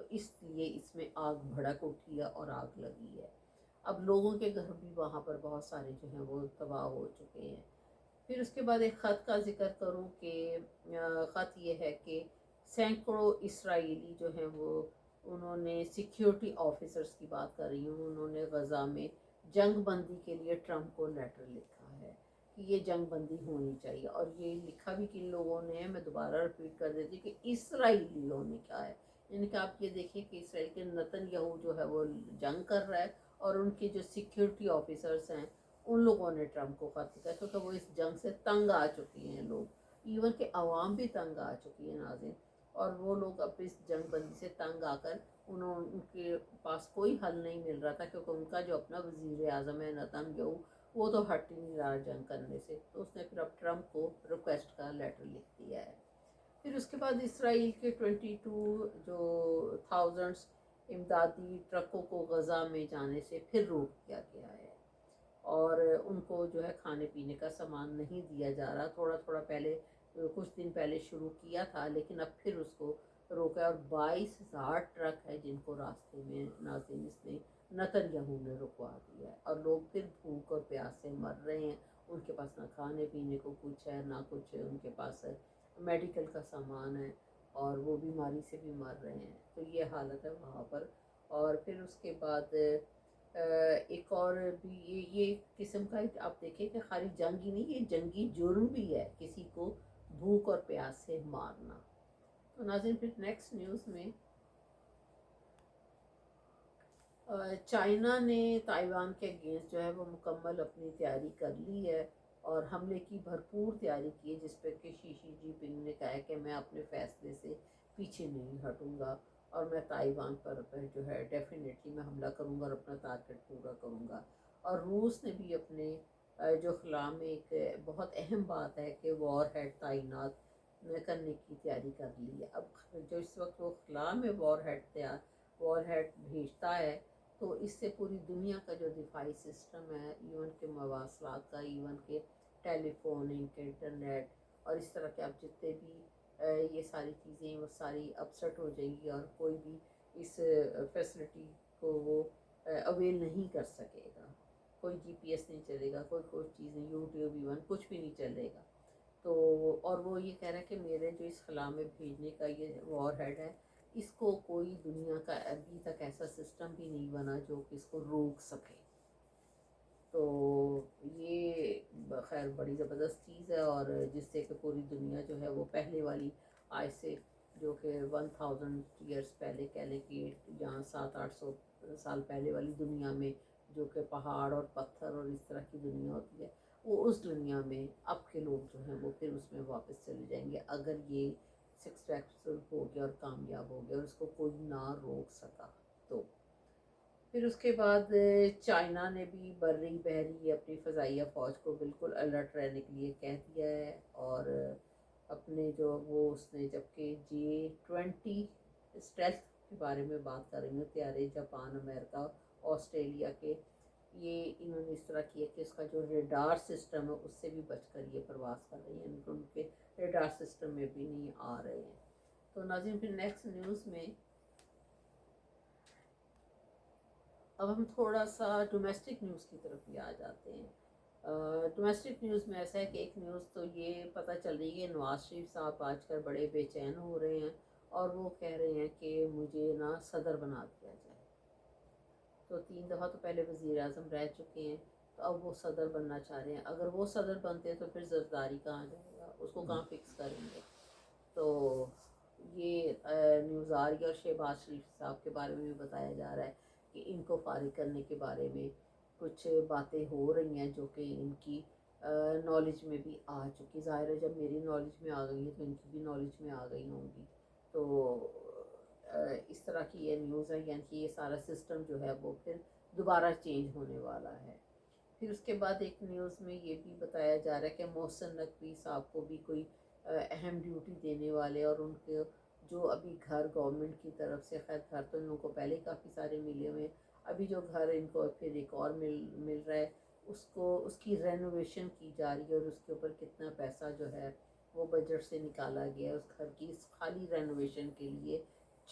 تو اس لیے اس میں آگ بھڑک اٹھی ہے اور آگ لگی ہے۔ اب لوگوں کے گھر بھی وہاں پر بہت سارے جو ہیں وہ تباہ ہو چکے ہیں۔ پھر اس کے بعد ایک خط کا ذکر کروں کہ خط یہ ہے کہ سینکڑوں اسرائیلی جو ہیں وہ انہوں نے سیکیورٹی آفیسرز کی بات کر رہی ہوں، انہوں نے غزہ میں جنگ بندی کے لیے ٹرمپ کو لیٹر لکھا ہے کہ یہ جنگ بندی ہونی چاہیے، اور یہ لکھا بھی کن لوگوں نے ہے، میں دوبارہ رپیٹ کر دیتی کہ اسرائیلیوں نے کہا ہے۔ یعنی کہ آپ یہ دیکھیں کہ اسرائیل کے نتن یہو جو ہے وہ جنگ کر رہا ہے، اور ان کے جو سیکیورٹی آفیسرز ہیں ان لوگوں نے ٹرمپ کو خط لکھا، کیونکہ وہ اس جنگ سے تنگ آ چکی ہیں لوگ، ایون کہ عوام بھی تنگ آ چکی ہے ناظرین، اور وہ لوگ اب اس جنگ بندی سے تنگ آ کر ان کے پاس کوئی حل نہیں مل رہا تھا، کیونکہ ان کا جو اپنا وزیر اعظم ہے نتن یہو وہ تو ہٹ ہی نہیں رہا جنگ کرنے سے، تو اس نے پھر اب ٹرمپ کو ریکویسٹ کا لیٹر لکھ دیا ہے۔ پھر اس کے بعد اسرائیل کے 22 جو تھاؤزنڈس امدادی ٹرکوں کو غزہ میں جانے سے پھر روک دیا گیا ہے، اور ان کو جو ہے کھانے پینے کا سامان نہیں دیا جا رہا، تھوڑا تھوڑا پہلے کچھ دن پہلے شروع کیا تھا، لیکن اب پھر اس کو روکا، اور 22,000 ٹرک ہے جن کو راستے میں ناظرین اس نے نتن یہو نے رکوا دیا ہے، اور لوگ پھر بھوک اور پیاس سے مر رہے ہیں، ان کے پاس نہ کھانے پینے کو کچھ ہے، نہ کچھ ان کے پاس میڈیکل کا سامان ہے، اور وہ بیماری سے بھی مر رہے ہیں، تو یہ حالت ہے وہاں پر۔ اور پھر اس کے بعد ایک اور بھی یہ قسم کا آپ دیکھیں کہ خالی جنگ ہی نہیں، یہ جنگی جرم بھی ہے کسی کو بھوک اور پیاس سے مارنا۔ تو ناظرین پھر نیکسٹ نیوز میں چائنا نے تائیوان کے اگینسٹ جو ہے وہ مکمل اپنی تیاری کر لی ہے، اور حملے کی بھرپور تیاری کی ہے، جس پہ کہ شی جی پنگ نے کہا ہے کہ میں اپنے فیصلے سے پیچھے نہیں ہٹوں گا، اور میں تائیوان پر جو ہے ڈیفینیٹلی میں حملہ کروں گا اور اپنا ٹارگٹ پورا کروں گا۔ اور روس نے بھی اپنے جو خلا میں ایک بہت اہم بات ہے کہ وار ہیڈ تعینات کرنے کی تیاری کر لی ہے۔ اب جو اس وقت وہ خلا میں وار ہیڈ بھیجتا ہے، تو اس سے پوری دنیا کا جو دفاعی سسٹم ہے، ایون کے مواصلات کا، ایون کے ٹیلی فوننگ، انٹرنیٹ، اور اس طرح کے اب جتنے بھی یہ ساری چیزیں وہ ساری اپسٹ ہو جائیں گی، اور کوئی بھی اس فیسلٹی کو وہ اویل نہیں کر سکے گا، کوئی جی پی ایس نہیں چلے گا، کوئی چیز نہیں، یوٹیوب ایون کچھ بھی نہیں چلے گا۔ تو اور وہ یہ کہہ رہا ہے کہ میرے جو اس خلا میں بھیجنے کا یہ وار ہیڈ ہے، اس کو کوئی دنیا کا ابھی تک ایسا سسٹم بھی نہیں بنا جو کہ اس کو روک سکے۔ تو یہ خیر بڑی زبردست چیز ہے، اور جس سے کہ پوری دنیا جو ہے وہ پہلے والی آج سے جو کہ 1000 ایئرس پہلے کہہ لیں کہ جہاں 700-800 سال پہلے والی دنیا میں جو کہ پہاڑ اور پتھر اور اس طرح کی دنیا ہوتی ہے، وہ اس دنیا میں اب کے لوگ جو ہیں وہ پھر اس میں واپس چلے جائیں گے، اگر یہ سکسیسفل ہو گیا اور کامیاب ہو گیا اور اس کو کوئی نہ روک سکا تو۔ پھر اس کے بعد چائنا نے بھی بری بحری اپنی فضائیہ فوج کو بالکل الرٹ رہنے کے لیے کہہ دیا ہے، اور اپنے جو وہ اس نے جبکہ J-20 اسٹیلتھ کے بارے میں بات کر رہی ہوں، طیارے جاپان، امریکہ، آسٹریلیا کے، یہ انہوں نے اس طرح کیا کہ اس کا جو ریڈار سسٹم ہے اس سے بھی بچ کر یہ پرواز کر رہی ہیں، ان کے ریڈار سسٹم میں بھی نہیں آ رہے ہیں۔ تو ناظرین پھر نیکسٹ نیوز میں اب ہم تھوڑا سا ڈومیسٹک نیوز کی طرف بھی آ جاتے ہیں۔ ڈومیسٹک نیوز میں ایسا ہے کہ ایک نیوز تو یہ پتہ چل رہی ہے کہ نواز شریف صاحب آج کل بڑے بے چین ہو رہے ہیں، اور وہ کہہ رہے ہیں کہ مجھے نا صدر بنا دیا جائے۔ تو 3 دفعہ تو پہلے وزیر اعظم رہ چکے ہیں، تو اب وہ صدر بننا چاہ رہے ہیں۔ اگر وہ صدر بنتے ہیں تو پھر زرداری کہاں جائے گا، اس کو کہاں فکس کریں گے؟ تو یہ نیوز آ رہی ہے، اور شہباز شریف صاحب کے بارے میں بھی بتایا جا رہا ہے کہ ان کو فارغ کرنے کے بارے میں کچھ باتیں ہو رہی ہیں جو کہ ان کی نالج میں بھی آ چکی، ظاہر ہے جب میری نالج میں آ گئی ہیں تو ان کی بھی نالج میں آ گئی ہوں گی۔ تو اس طرح کی یہ نیوز ہے، یعنی کہ یہ سارا سسٹم جو ہے وہ پھر دوبارہ چینج ہونے والا ہے۔ پھر اس کے بعد ایک نیوز میں یہ بھی بتایا جا رہا ہے کہ محسن نقوی صاحب کو بھی کوئی اہم ڈیوٹی دینے والے، اور ان کے جو ابھی گھر گورنمنٹ کی طرف سے، خیر گھر تو ان لوگوں کو پہلے ہی کافی سارے ملے ہوئے ہیں، ابھی جو گھر ان کو پھر ایک اور مل رہا ہے، اس کی رینوویشن کی جا رہی ہے، اور اس کے اوپر کتنا پیسہ جو ہے وہ بجٹ سے نکالا گیا ہے اس گھر کی خالی رینوویشن کے لیے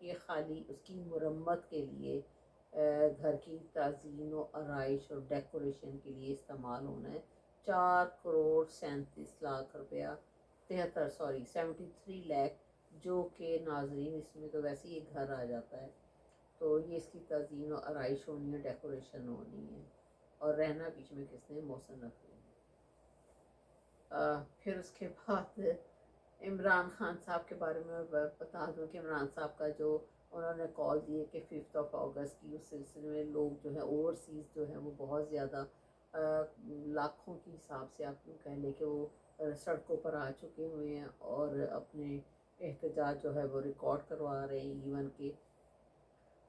یہ خالی اس کی مرمت کے لیے گھر کی تزئین و آرائش اور ڈیکوریشن کے لیے استعمال ہونا ہے. 4,37 لاکھ روپیہ 73 لاکھ جو کہ ناظرین اس میں تو ویسے ہی گھر آ جاتا ہے. تو یہ اس کی تزئین و آرائش ہونی ہے, ڈیکوریشن ہونی ہے, اور رہنا بیچ میں کس نے, محسن نقوی نے. پھر اس کے بعد عمران خان صاحب کے بارے میں بتا دوں کہ عمران صاحب کا جو انہوں نے کال دیے کہ 5 اگست کی, اس سلسلے میں لوگ جو ہیں اوورسیز جو ہیں وہ بہت زیادہ لاکھوں کے حساب سے آپ یوں کہہ لیں کہ وہ سڑکوں پر آ چکے ہوئے ہیں اور اپنے احتجاج جو ہے وہ ریکارڈ کروا رہے ہیں. ایون کہ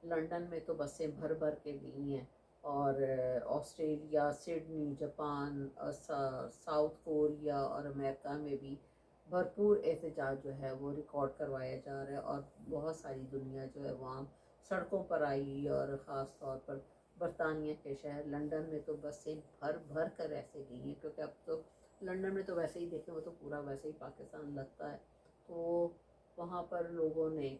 لنڈن میں تو بسیں بھر بھر کے گئی ہیں, اور Australia, Sydney, Japan, south Korea اور امریکہ میں بھی بھرپور احتجاج جو ہے وہ ریکارڈ کروایا جا رہا ہے, اور بہت ساری دنیا جو ہے وہاں سڑکوں پر آئی. اور خاص طور پر برطانیہ کے شہر لنڈن میں تو بسیں بھر بھر کر ایسے گئی ہیں, کیونکہ اب تو لنڈن میں تو ویسے ہی دیکھیں وہ تو پورا ویسے ہی پاکستان لگتا ہے. تو وہاں پر لوگوں نے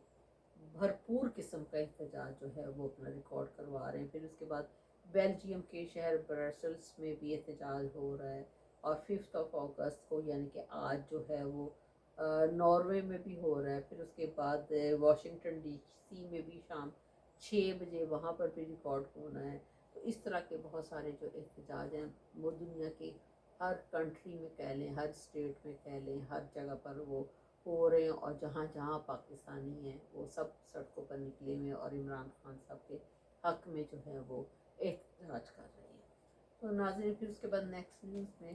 بھرپور قسم کا احتجاج جو ہے وہ اپنا ریکارڈ کروا رہے ہیں. پھر اس کے بعد بیلجیم کے شہر برسلس میں بھی احتجاج ہو رہا ہے, اور 5 اگست کو یعنی کہ آج جو ہے وہ ناروے میں بھی ہو رہا ہے. پھر اس کے بعد واشنگٹن ڈی سی میں بھی شام 6 بجے وہاں پر بھی ریکارڈ ہونا ہے. تو اس طرح کے بہت سارے جو احتجاج ہیں وہ دنیا کے ہر کنٹری میں کہہ لیں, ہر اسٹیٹ میں کہہ لیں, ہر جگہ پر وہ ہو رہے ہیں, اور جہاں جہاں پاکستانی ہیں وہ سب سڑکوں پر نکلے ہوئے ہیں اور عمران خان صاحب کے حق میں جو ہے وہ احتجاج کر رہے ہیں. تو ناظرین پھر اس کے بعد نیکسٹ نیوز میں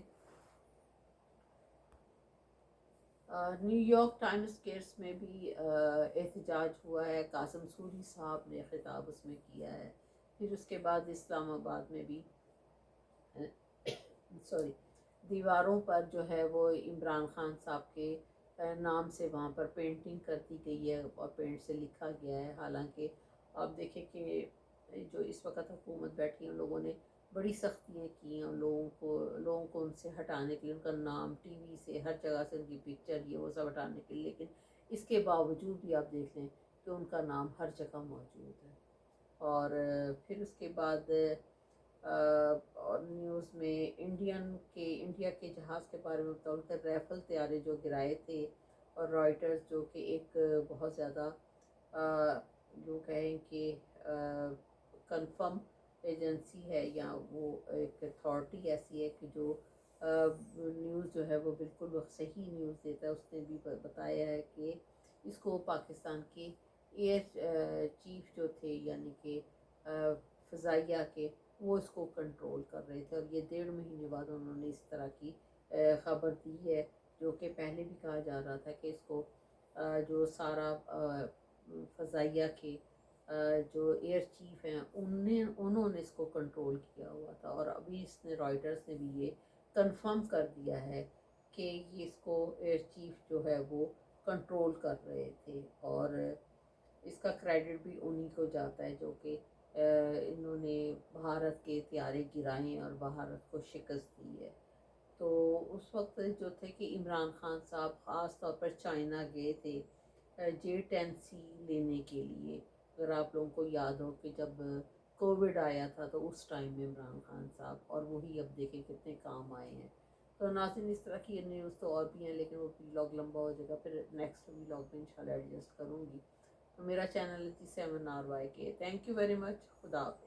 نیو یارک ٹائمز کیئرس میں بھی احتجاج ہوا ہے. قاسم سوری صاحب نے خطاب اس میں کیا ہے. پھر اس کے بعد اسلام آباد میں بھی دیواروں پر جو ہے وہ عمران خان صاحب کے نام سے وہاں پر پینٹنگ کر دی گئی ہے اور پینٹ سے لکھا گیا ہے. حالانکہ آپ دیکھیں کہ جو اس وقت حکومت بیٹھی ہے ان لوگوں نے بڑی سختیاں کی ہیں لوگوں کو ان سے ہٹانے کے لیے, ان کا نام ٹی وی سے ہر جگہ سے ان کی پکچر یہ وہ سب ہٹانے کے لیے, لیکن اس کے باوجود بھی آپ دیکھ لیں کہ ان کا نام ہر جگہ موجود ہے. اور پھر اس کے بعد اور نیوز میں انڈیا کے جہاز کے بارے میں بتاؤں کہ ریفل طیارے جو گرائے تھے, اور رائٹرز جو کہ ایک بہت زیادہ جو کہیں کہ کنفرم ایجنسی ہے یا وہ ایک اتھارٹی ایسی ہے کہ جو نیوز جو ہے وہ بالکل صحیح نیوز دیتا ہے, اس نے بھی بتایا ہے کہ اس کو پاکستان کے ایئر چیف جو تھے یعنی کہ فضائیہ کے, وہ اس کو کنٹرول کر رہے تھے, اور یہ 1.5 مہینے بعد انہوں نے اس طرح کی خبر دی ہے, جو کہ پہلے بھی کہا جا رہا تھا کہ اس کو جو سارا فضائیہ کے جو ایئر چیف ہیں انہوں نے اس کو کنٹرول کیا ہوا تھا. اور ابھی اس نے رائٹرز نے بھی یہ کنفرم کر دیا ہے کہ یہ اس کو ایئر چیف جو ہے وہ کنٹرول کر رہے تھے, اور اس کا کریڈٹ بھی انہی کو جاتا ہے جو کہ انہوں نے بھارت کے طیارے گرائے اور بھارت کو شکست دی ہے. تو اس وقت جو تھے کہ عمران خان صاحب خاص طور پر چائنا گئے تھے J-10C لینے کے لیے. اگر آپ لوگوں کو یاد ہو کہ جب کووڈ آیا تھا تو اس ٹائم میں عمران خان صاحب, اور وہی اب دیکھیں کتنے کام آئے ہیں. تو ناظرین اس طرح کی نیوز تو اور بھی ہیں, لیکن وہ ویلاگ لمبا ہو جائے گا, پھر نیکسٹ ویلاگ میں انشاءاللہ ایڈجسٹ کروں گی. تو میرا چینل ہے 7RYK. Thank you very much. خدا حافظ.